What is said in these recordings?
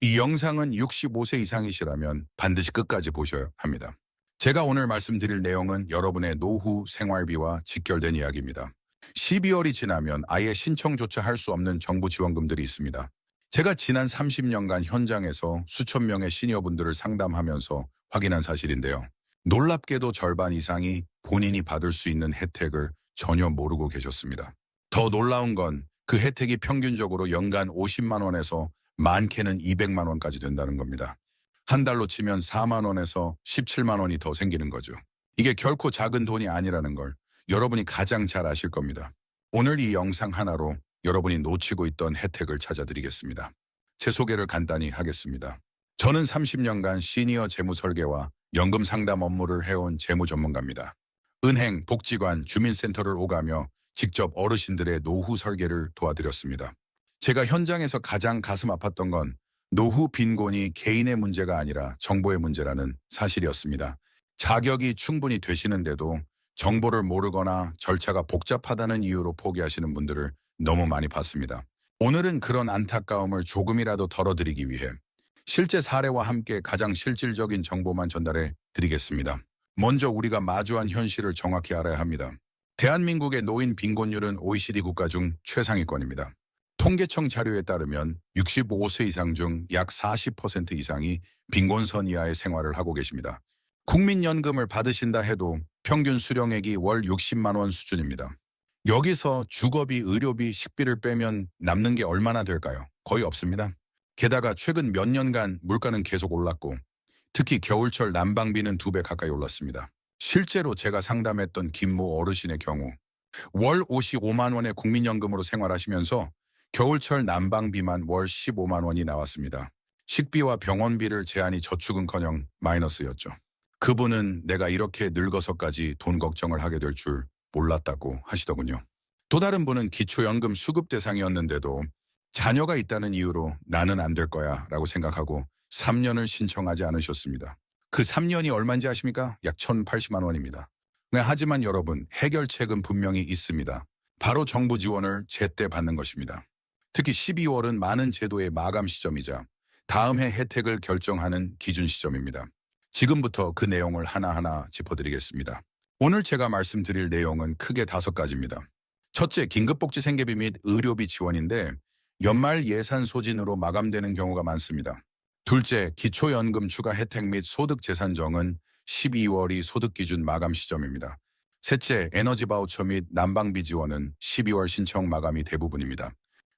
이 영상은 65세 이상이시라면 반드시 끝까지 보셔야 합니다. 제가 오늘 말씀드릴 내용은 여러분의 노후 생활비와 직결된 이야기입니다. 12월이 지나면 아예 신청조차 할 수 없는 정부 지원금들이 있습니다. 제가 지난 30년간 현장에서 수천 명의 시니어분들을 상담하면서 확인한 사실인데요. 놀랍게도 절반 이상이 본인이 받을 수 있는 혜택을 전혀 모르고 계셨습니다. 더 놀라운 건 그 혜택이 평균적으로 연간 50만 원에서 많게는 200만 원까지 된다는 겁니다. 한 달로 치면 4만 원에서 17만 원이 더 생기는 거죠. 이게 결코 작은 돈이 아니라는 걸 여러분이 가장 잘 아실 겁니다. 오늘 이 영상 하나로 여러분이 놓치고 있던 혜택을 찾아드리겠습니다. 제 소개를 간단히 하겠습니다. 저는 30년간 시니어 재무 설계와 연금 상담 업무를 해온 재무 전문가입니다. 은행, 복지관, 주민센터를 오가며 직접 어르신들의 노후 설계를 도와드렸습니다. 제가 현장에서 가장 가슴 아팠던 건 노후 빈곤이 개인의 문제가 아니라 정보의 문제라는 사실이었습니다. 자격이 충분히 되시는데도 정보를 모르거나 절차가 복잡하다는 이유로 포기하시는 분들을 너무 많이 봤습니다. 오늘은 그런 안타까움을 조금이라도 덜어드리기 위해 실제 사례와 함께 가장 실질적인 정보만 전달해 드리겠습니다. 먼저 우리가 마주한 현실을 정확히 알아야 합니다. 대한민국의 노인 빈곤율은 OECD 국가 중 최상위권입니다. 통계청 자료에 따르면 65세 이상 중 약 40% 이상이 빈곤선 이하의 생활을 하고 계십니다. 국민연금을 받으신다 해도 평균 수령액이 월 60만 원 수준입니다. 여기서 주거비, 의료비, 식비를 빼면 남는 게 얼마나 될까요? 거의 없습니다. 게다가 최근 몇 년간 물가는 계속 올랐고 특히 겨울철 난방비는 2배 가까이 올랐습니다. 실제로 제가 상담했던 김모 어르신의 경우 월 55만 원의 국민연금으로 생활하시면서 겨울철 난방비만 월 15만 원이 나왔습니다. 식비와 병원비를 제한이 저축은커녕 마이너스였죠. 그분은 내가 이렇게 늙어서까지 돈 걱정을 하게 될 줄 몰랐다고 하시더군요. 또 다른 분은 기초연금 수급 대상이었는데도 자녀가 있다는 이유로 나는 안 될 거야 라고 생각하고 3년을 신청하지 않으셨습니다. 그 3년이 얼마인지 아십니까? 약 1,080만 원입니다. 하지만 여러분, 해결책은 분명히 있습니다. 바로 정부 지원을 제때 받는 것입니다. 특히 12월은 많은 제도의 마감 시점이자 다음 해 혜택을 결정하는 기준 시점입니다. 지금부터 그 내용을 하나하나 짚어드리겠습니다. 오늘 제가 말씀드릴 내용은 크게 5가지입니다. 첫째, 긴급복지 생계비 및 의료비 지원인데 연말 예산 소진으로 마감되는 경우가 많습니다. 둘째, 기초연금 추가 혜택 및 소득재산정은 12월이 소득기준 마감 시점입니다. 셋째, 에너지 바우처 및 난방비 지원은 12월 신청 마감이 대부분입니다.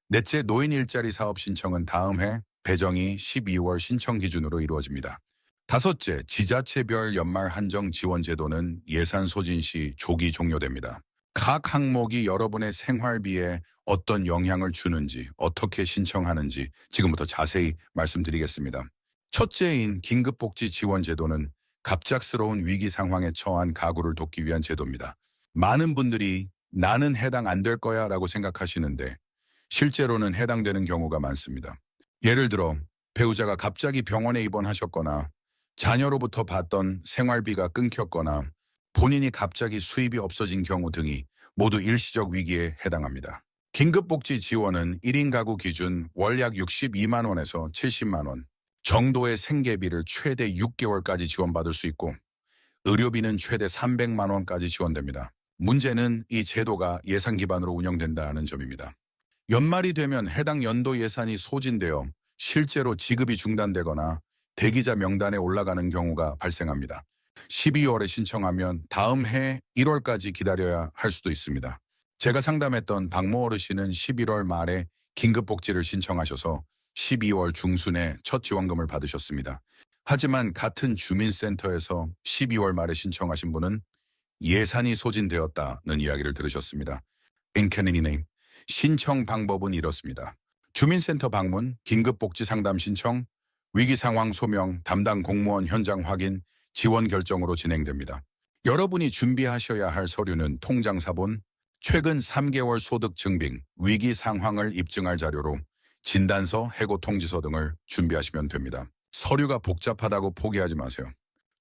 넷째, 노인 일자리 사업 신청은 다음 해 배정이 12월 신청 기준으로 이루어집니다. 다섯째, 지자체별 연말 한정 지원 제도는 예산 소진 시 조기 종료됩니다. 각 항목이 여러분의 생활비에 어떤 영향을 주는지, 어떻게 신청하는지 지금부터 자세히 말씀드리겠습니다. 첫째인 긴급복지 지원 제도는 갑작스러운 위기 상황에 처한 가구를 돕기 위한 제도입니다. 많은 분들이 나는 해당 안 될 거야 라고 생각하시는데 실제로는 해당되는 경우가 많습니다. 예를 들어 배우자가 갑자기 병원에 입원하셨거나 자녀로부터 받던 생활비가 끊겼거나 본인이 갑자기 수입이 없어진 경우 등이 모두 일시적 위기에 해당합니다. 긴급복지 지원은 1인 가구 기준 월 약 62만 원에서 70만 원 정도의 생계비를 최대 6개월까지 지원받을 수 있고 의료비는 최대 300만 원까지 지원됩니다. 문제는 이 제도가 예산 기반으로 운영된다는 점입니다. 연말이 되면 해당 연도 예산이 소진되어 실제로 지급이 중단되거나 대기자 명단에 올라가는 경우가 발생합니다. 12월에 신청하면 다음 해 1월까지 기다려야 할 수도 있습니다. 제가 상담했던 박모 어르신은 11월 말에 긴급복지를 신청하셔서 12월 중순에 첫 지원금을 받으셨습니다. 하지만 같은 주민센터에서 12월 말에 신청하신 분은 예산이 소진되었다는 이야기를 들으셨습니다. 인캐니님, 신청 방법은 이렇습니다. 주민센터 방문, 긴급복지 상담 신청, 위기상황 소명, 담당 공무원 현장 확인, 지원 결정으로 진행됩니다. 여러분이 준비하셔야 할 서류는 통장 사본, 최근 3개월 소득 증빙, 위기 상황을 입증할 자료로 진단서, 해고 통지서 등을 준비하시면 됩니다. 서류가 복잡하다고 포기하지 마세요.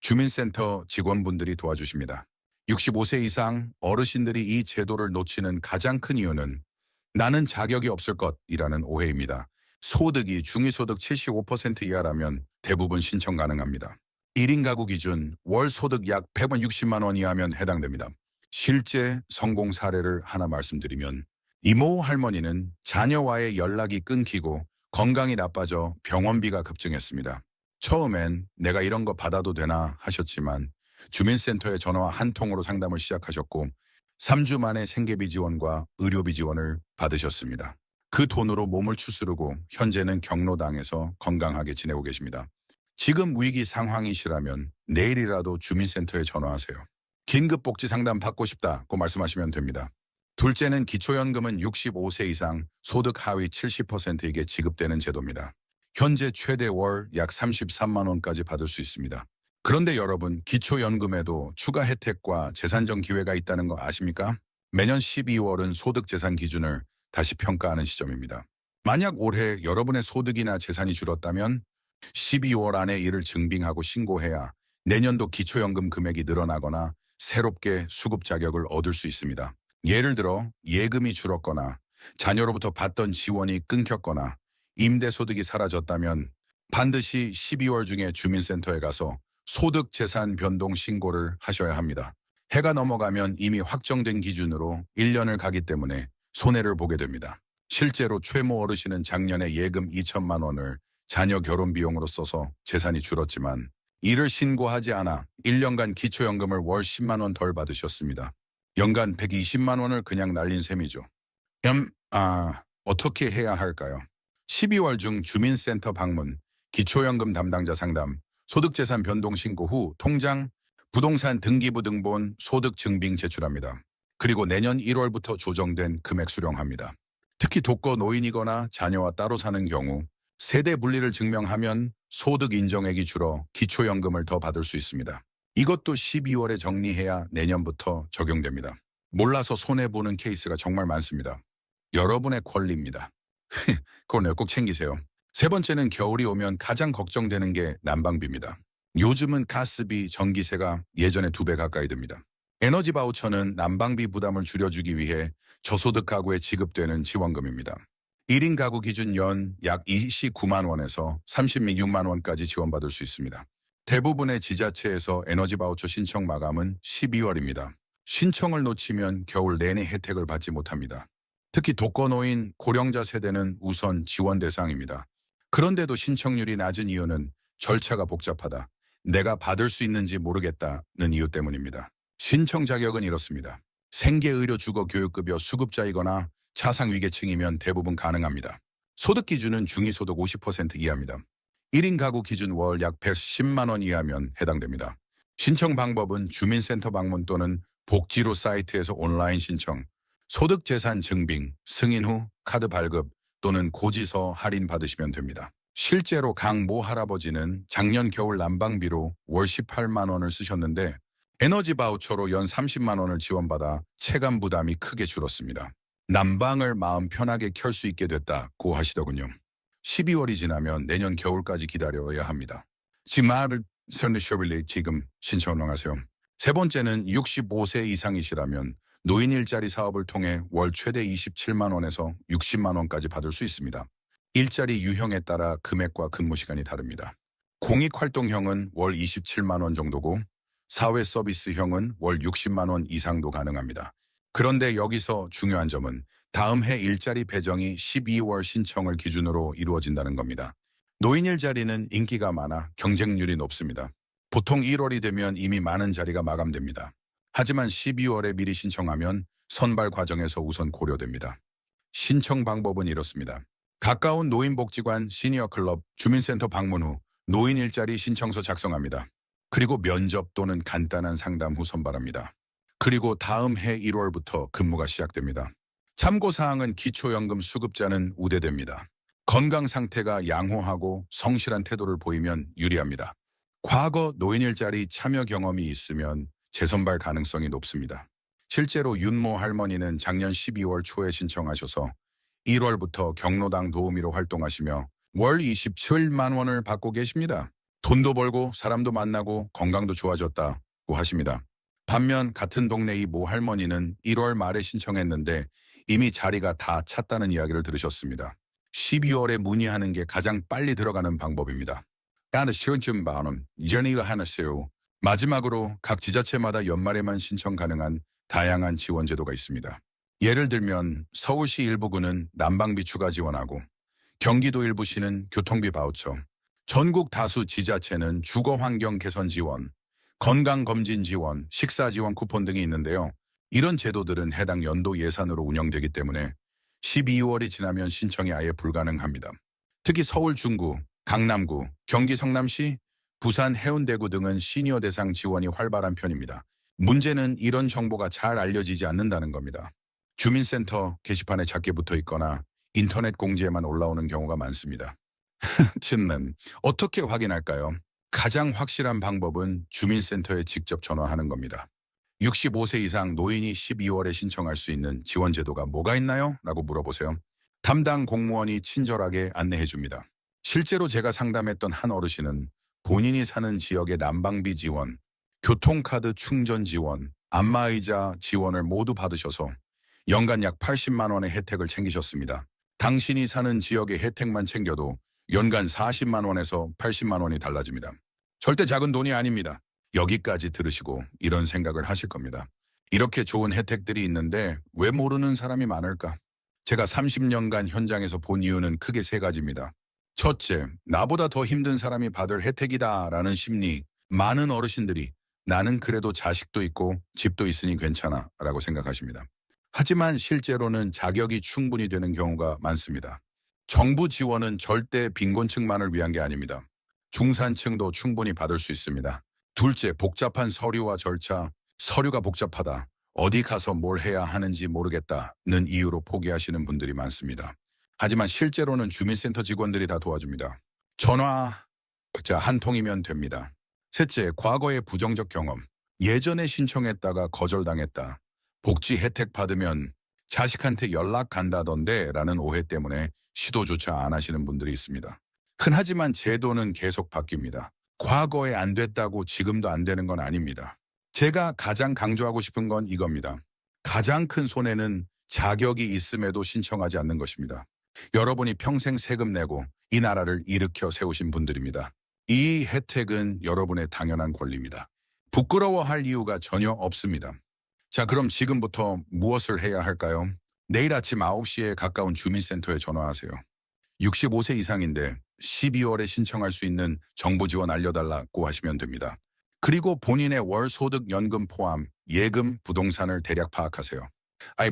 주민센터 직원분들이 도와주십니다. 65세 이상 어르신들이 이 제도를 놓치는 가장 큰 이유는 나는 자격이 없을 것이라는 오해입니다. 소득이 중위소득 75% 이하라면 대부분 신청 가능합니다. 1인 가구 기준 월 소득 약 160만 원 이하면 해당됩니다. 실제 성공 사례를 하나 말씀드리면 이모 할머니는 자녀와의 연락이 끊기고 건강이 나빠져 병원비가 급증했습니다. 처음엔 내가 이런 거 받아도 되나 하셨지만 주민센터에 전화 한 통으로 상담을 시작하셨고 3주 만에 생계비 지원과 의료비 지원을 받으셨습니다. 그 돈으로 몸을 추스르고 현재는 경로당에서 건강하게 지내고 계십니다. 지금 위기 상황이시라면 내일이라도 주민센터에 전화하세요. 긴급복지 상담 받고 싶다고 말씀하시면 됩니다. 둘째는 기초연금은 65세 이상 소득 하위 70%에게 지급되는 제도입니다. 현재 최대 월 약 33만 원까지 받을 수 있습니다. 그런데 여러분, 기초연금에도 추가 혜택과 재산정 기회가 있다는 거 아십니까? 매년 12월은 소득재산 기준을 다시 평가하는 시점입니다. 만약 올해 여러분의 소득이나 재산이 줄었다면 12월 안에 이를 증빙하고 신고해야 내년도 기초연금 금액이 늘어나거나 새롭게 수급 자격을 얻을 수 있습니다. 예를 들어 예금이 줄었거나 자녀로부터 받던 지원이 끊겼거나 임대소득이 사라졌다면 반드시 12월 중에 주민센터에 가서 소득재산 변동 신고를 하셔야 합니다. 해가 넘어가면 이미 확정된 기준으로 1년을 가기 때문에 손해를 보게 됩니다. 실제로 최모 어르신은 작년에 예금 2천만 원을 자녀 결혼 비용으로 써서 재산이 줄었지만 이를 신고하지 않아 1년간 기초연금을 월 10만 원 덜 받으셨습니다. 연간 120만 원을 그냥 날린 셈이죠. 어떻게 해야 할까요? 12월 중 주민센터 방문, 기초연금 담당자 상담, 소득재산 변동 신고 후 통장, 부동산 등기부 등본, 소득 증빙 제출합니다. 그리고 내년 1월부터 조정된 금액 수령합니다. 특히 독거 노인이거나 자녀와 따로 사는 경우 세대 분리를 증명하면 소득 인정액이 줄어 기초연금을 더 받을 수 있습니다. 이것도 12월에 정리해야 내년부터 적용됩니다. 몰라서 손해보는 케이스가 정말 많습니다. 여러분의 권리입니다. 그걸 꼭 챙기세요. 세 번째는 겨울이 오면 가장 걱정되는 게 난방비입니다. 요즘은 가스비, 전기세가 예전에 2배 가까이 됩니다. 에너지 바우처는 난방비 부담을 줄여주기 위해 저소득 가구에 지급되는 지원금입니다. 1인 가구 기준 연 약 29만 원에서 36만 원까지 지원받을 수 있습니다. 대부분의 지자체에서 에너지 바우처 신청 마감은 12월입니다. 신청을 놓치면 겨울 내내 혜택을 받지 못합니다. 특히 독거노인, 고령자 세대는 우선 지원 대상입니다. 그런데도 신청률이 낮은 이유는 절차가 복잡하다, 내가 받을 수 있는지 모르겠다는 이유 때문입니다. 신청 자격은 이렇습니다. 생계의료 주거 교육급여 수급자이거나 차상위계층이면 대부분 가능합니다. 소득 기준은 중위소득 50% 이하입니다. 1인 가구 기준 월 약 110만 원 이하면 해당됩니다. 신청 방법은 주민센터 방문 또는 복지로 사이트에서 온라인 신청, 소득재산 증빙, 승인 후 카드 발급 또는 고지서 할인 받으시면 됩니다. 실제로 강모 할아버지는 작년 겨울 난방비로 월 18만 원을 쓰셨는데 에너지 바우처로 연 30만 원을 지원받아 체감 부담이 크게 줄었습니다. 난방을 마음 편하게 켤 수 있게 됐다고 하시더군요. 12월이 지나면 내년 겨울까지 기다려야 합니다. 지금 신청을 하세요. 세 번째는 65세 이상이시라면 노인 일자리 사업을 통해 월 최대 27만 원에서 60만 원까지 받을 수 있습니다. 일자리 유형에 따라 금액과 근무 시간이 다릅니다. 공익활동형은 월 27만 원 정도고 사회서비스형은 월 60만 원 이상도 가능합니다. 그런데 여기서 중요한 점은 다음 해 일자리 배정이 12월 신청을 기준으로 이루어진다는 겁니다. 노인 일자리는 인기가 많아 경쟁률이 높습니다. 보통 1월이 되면 이미 많은 자리가 마감됩니다. 하지만 12월에 미리 신청하면 선발 과정에서 우선 고려됩니다. 신청 방법은 이렇습니다. 가까운 노인복지관, 시니어클럽, 주민센터 방문 후 노인 일자리 신청서 작성합니다. 그리고 면접 또는 간단한 상담 후 선발합니다. 그리고 다음 해 1월부터 근무가 시작됩니다. 참고사항은 기초연금 수급자는 우대됩니다. 건강 상태가 양호하고 성실한 태도를 보이면 유리합니다. 과거 노인 일자리 참여 경험이 있으면 재선발 가능성이 높습니다. 실제로 윤모 할머니는 작년 12월 초에 신청하셔서 1월부터 경로당 도우미로 활동하시며 월 27만 원을 받고 계십니다. 돈도 벌고 사람도 만나고 건강도 좋아졌다고 하십니다. 반면 같은 동네 이 모 할머니는 1월 말에 신청했는데 이미 자리가 다 찼다는 이야기를 들으셨습니다. 12월에 문의하는 게 가장 빨리 들어가는 방법입니다. 야는 시원점 반원, 이전이라 하나세요. 마지막으로 각 지자체마다 연말에만 신청 가능한 다양한 지원 제도가 있습니다. 예를 들면 서울시 일부구는 난방비 추가 지원하고 경기도 일부시는 교통비 바우처, 전국 다수 지자체는 주거 환경 개선 지원, 건강검진 지원, 식사 지원 쿠폰 등이 있는데요. 이런 제도들은 해당 연도 예산으로 운영되기 때문에 12월이 지나면 신청이 아예 불가능합니다. 특히 서울 중구, 강남구, 경기 성남시, 부산 해운대구 등은 시니어 대상 지원이 활발한 편입니다. 문제는 이런 정보가 잘 알려지지 않는다는 겁니다. 주민센터 게시판에 작게 붙어 있거나 인터넷 공지에만 올라오는 경우가 많습니다. 는 어떻게 확인할까요? 가장 확실한 방법은 주민센터에 직접 전화하는 겁니다. 65세 이상 노인이 12월에 신청할 수 있는 지원 제도가 뭐가 있나요? 라고 물어보세요. 담당 공무원이 친절하게 안내해 줍니다. 실제로 제가 상담했던 한 어르신은 본인이 사는 지역의 난방비 지원, 교통카드 충전 지원, 안마의자 지원을 모두 받으셔서 연간 약 80만 원의 혜택을 챙기셨습니다. 당신이 사는 지역의 혜택만 챙겨도 연간 40만 원에서 80만 원이 달라집니다. 절대 작은 돈이 아닙니다. 여기까지 들으시고 이런 생각을 하실 겁니다. 이렇게 좋은 혜택들이 있는데 왜 모르는 사람이 많을까? 제가 30년간 현장에서 본 이유는 크게 세 가지입니다. 첫째, 나보다 더 힘든 사람이 받을 혜택이다라는 심리. 많은 어르신들이 나는 그래도 자식도 있고 집도 있으니 괜찮아 라고 생각하십니다. 하지만 실제로는 자격이 충분히 되는 경우가 많습니다. 정부 지원은 절대 빈곤층만을 위한 게 아닙니다. 중산층도 충분히 받을 수 있습니다. 둘째, 복잡한 서류와 절차. 서류가 복잡하다. 어디 가서 뭘 해야 하는지 모르겠다는 이유로 포기하시는 분들이 많습니다. 하지만 실제로는 주민센터 직원들이 다 도와줍니다. 전화 한 통이면 됩니다. 셋째, 과거의 부정적 경험. 예전에 신청했다가 거절당했다. 복지 혜택 받으면 자식한테 연락 간다던데 라는 오해 때문에 시도조차 안 하시는 분들이 있습니다. 흔하지만 제도는 계속 바뀝니다. 과거에 안 됐다고 지금도 안 되는 건 아닙니다. 제가 가장 강조하고 싶은 건 이겁니다. 가장 큰 손해는 자격이 있음에도 신청하지 않는 것입니다. 여러분이 평생 세금 내고 이 나라를 일으켜 세우신 분들입니다. 이 혜택은 여러분의 당연한 권리입니다. 부끄러워할 이유가 전혀 없습니다. 자, 그럼 지금부터 무엇을 해야 할까요? 내일 아침 9시에 가까운 주민센터에 전화하세요. 65세 이상인데 12월에 신청할 수 있는 정부 지원 알려달라고 하시면 됩니다. 그리고 본인의 월 소득 연금 포함 예금 부동산을 대략 파악하세요.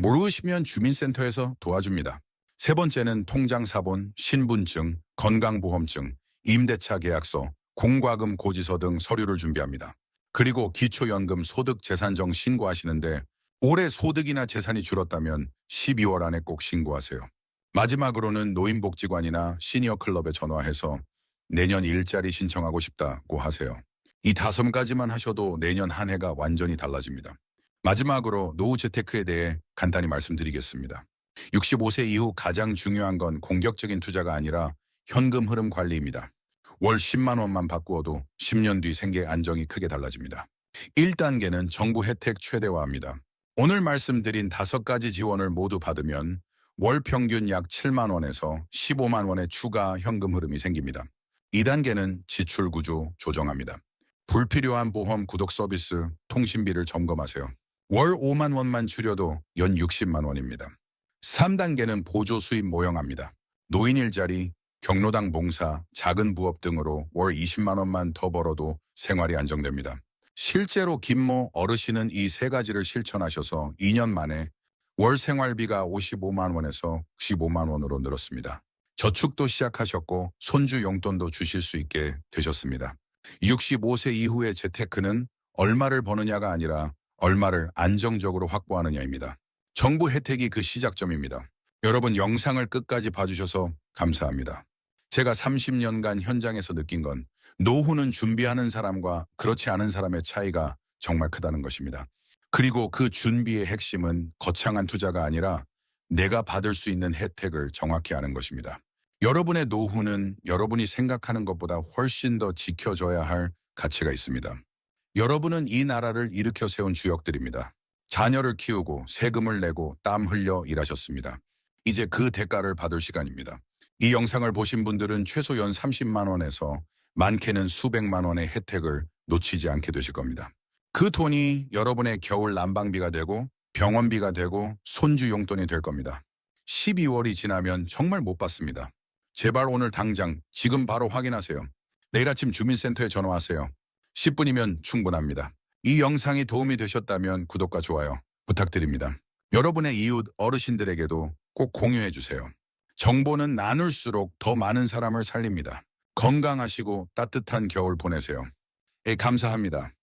모르시면 주민센터에서 도와줍니다. 세 번째는 통장 사본, 신분증, 건강보험증, 임대차 계약서, 공과금 고지서 등 서류를 준비합니다. 그리고 기초연금 소득 재산정 신고하시는데 올해 소득이나 재산이 줄었다면 12월 안에 꼭 신고하세요. 마지막으로는 노인복지관이나 시니어클럽에 전화해서 내년 일자리 신청하고 싶다고 하세요. 이 5가지만 하셔도 내년 한 해가 완전히 달라집니다. 마지막으로 노후 재테크에 대해 간단히 말씀드리겠습니다. 65세 이후 가장 중요한 건 공격적인 투자가 아니라 현금 흐름 관리입니다. 월 10만 원만 바꾸어도 10년 뒤 생계 안정이 크게 달라집니다. 1단계는 정부 혜택 최대화합니다. 오늘 말씀드린 5가지 지원을 모두 받으면 월 평균 약 7만 원에서 15만 원의 추가 현금 흐름이 생깁니다. 2단계는 지출 구조 조정합니다. 불필요한 보험 구독 서비스, 통신비를 점검하세요. 월 5만 원만 줄여도 연 60만 원입니다. 3단계는 보조 수입 모형합니다. 노인 일자리, 경로당 봉사, 작은 부업 등으로 월 20만 원만 더 벌어도 생활이 안정됩니다. 실제로 김모 어르신은 이 3가지를 실천하셔서 2년 만에 월 생활비가 55만 원에서 65만 원으로 늘었습니다. 저축도 시작하셨고 손주 용돈도 주실 수 있게 되셨습니다. 65세 이후의 재테크는 얼마를 버느냐가 아니라 얼마를 안정적으로 확보하느냐입니다. 정부 혜택이 그 시작점입니다. 여러분 영상을 끝까지 봐주셔서 감사합니다. 제가 30년간 현장에서 느낀 건 노후는 준비하는 사람과 그렇지 않은 사람의 차이가 정말 크다는 것입니다. 그리고 그 준비의 핵심은 거창한 투자가 아니라 내가 받을 수 있는 혜택을 정확히 아는 것입니다. 여러분의 노후는 여러분이 생각하는 것보다 훨씬 더 지켜져야 할 가치가 있습니다. 여러분은 이 나라를 일으켜 세운 주역들입니다. 자녀를 키우고 세금을 내고 땀 흘려 일하셨습니다. 이제 그 대가를 받을 시간입니다. 이 영상을 보신 분들은 최소 연 30만 원에서 많게는 수백만 원의 혜택을 놓치지 않게 되실 겁니다. 그 돈이 여러분의 겨울 난방비가 되고 병원비가 되고 손주 용돈이 될 겁니다. 12월이 지나면 정말 못 받습니다. 제발 오늘 당장 지금 바로 확인하세요. 내일 아침 주민센터에 전화하세요. 10분이면 충분합니다. 이 영상이 도움이 되셨다면 구독과 좋아요 부탁드립니다. 여러분의 이웃 어르신들에게도 꼭 공유해 주세요. 정보는 나눌수록 더 많은 사람을 살립니다. 건강하시고 따뜻한 겨울 보내세요. 감사합니다.